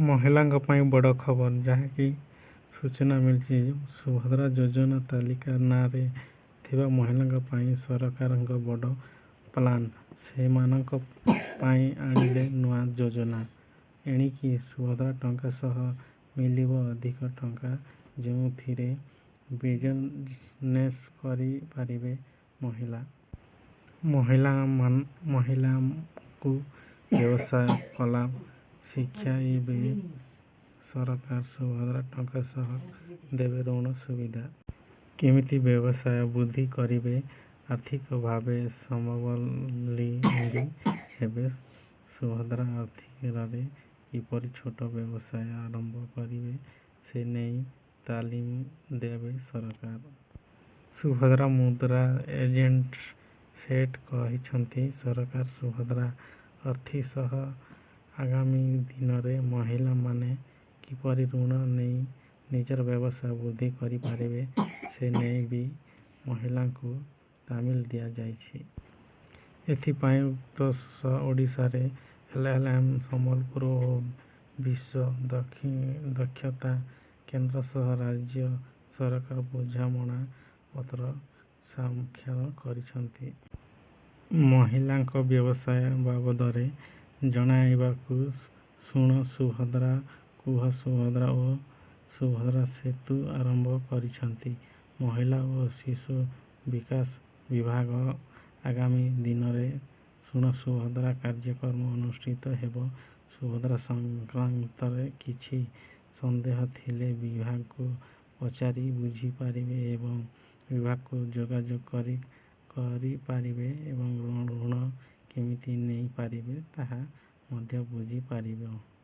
महिलांक ପାଇଁ ବଡ଼ ଖବର, ଯାହାକି ସୂଚନା ମିଳିଛି ସୁଭଦ୍ରା ଯୋଜନା ତାଲିକା ନାଁରେ ଥିବା ମହିଳାଙ୍କ ପାଇଁ ସରକାରଙ୍କ ବଡ଼ ପ୍ଲାନ୍। ସେମାନଙ୍କ ପାଇଁ ଆଣିଲେ ନୂଆ ଯୋଜନା। ଏଣିକି ସୁଭଦ୍ରା ଟଙ୍କା ସହ ମିଳିବ ଅଧିକ ଟଙ୍କା, ଯେଉଁଥିରେ ବିଜନେସ୍ କରିପାରିବେ ମହିଳା। ମହିଳାଙ୍କୁ ବ୍ୟବସାୟ କଲା ଶିଖାଇବେ ସରକାର। ସୁଭଦ୍ରା ଟଙ୍କା ସହ ଦେବେ ଋଣ ସୁବିଧା। କେମିତି ବ୍ୟବସାୟ ବୃଦ୍ଧି କରିବେ, ଆର୍ଥିକ ଭାବେ ସ୍ୱାବଲମ୍ବୀ ହେବେ, ସୁଭଦ୍ରା ଅର୍ଥରେ କିପରି ଛୋଟ ବ୍ୟବସାୟ ଆରମ୍ଭ କରିବେ, ସେ ନେଇ ତାଲିମ ଦେବେ ସରକାର। ସୁଭଦ୍ରା ମୁଦ୍ରା ଏଜେଣ୍ଟ ସେଠ କହିଛନ୍ତି, ସରକାର ସୁଭଦ୍ରା ଅର୍ଥୀ ସହ ଆଗାମୀ ଦିନରେ ମହିଳାମାନେ କିପରି ଋଣ ନେଇ ନିଜର ବ୍ୟବସାୟ ବୃଦ୍ଧି କରିପାରିବେ, ସେ ନେଇ ବି ମହିଳାଙ୍କୁ ତାଲିମ ଦିଆଯାଇଛି। ଏଥିପାଇଁ ଉକ୍ତ ଓଡ଼ିଶାରେ ଏଲ୍ଏଲ୍ଏମ୍, ସମ୍ବଲପୁର ଓ ବିଶ୍ୱ ଦକ୍ଷତା କେନ୍ଦ୍ର ସହ ରାଜ୍ୟ ସରକାର ବୁଝାମଣା ପତ୍ର ସ୍ୱାକ୍ଷର କରିଛନ୍ତି। ମହିଳାଙ୍କ ବ୍ୟବସାୟ ବାବଦରେ ଜଣାଇବାକୁ ଶୁଣ ସୁଭଦ୍ରା, କୁହ ସୁଭଦ୍ରା ଓ ସୁଭଦ୍ରା ସେତୁ ଆରମ୍ଭ କରିଛନ୍ତି ମହିଳା ଓ ଶିଶୁ ବିକାଶ ବିଭାଗ। ଆଗାମୀ ଦିନରେ ଶୁଣ ସୁଭଦ୍ରା କାର୍ଯ୍ୟକ୍ରମ ଅନୁଷ୍ଠିତ ହେବ। ସୁଭଦ୍ରା ସଂକ୍ରାନ୍ତରେ କିଛି ସନ୍ଦେହ ଥିଲେ ବିଭାଗକୁ ପଚାରି ବୁଝିପାରିବେ ଏବଂ ବିଭାଗକୁ ଯୋଗାଯୋଗ କରିପାରିବେ ଏବଂ ଋଣ କେମିତି ନେଇପାରିବେ ତାହା ମଧ୍ୟ ବୁଝିପାରିବେ।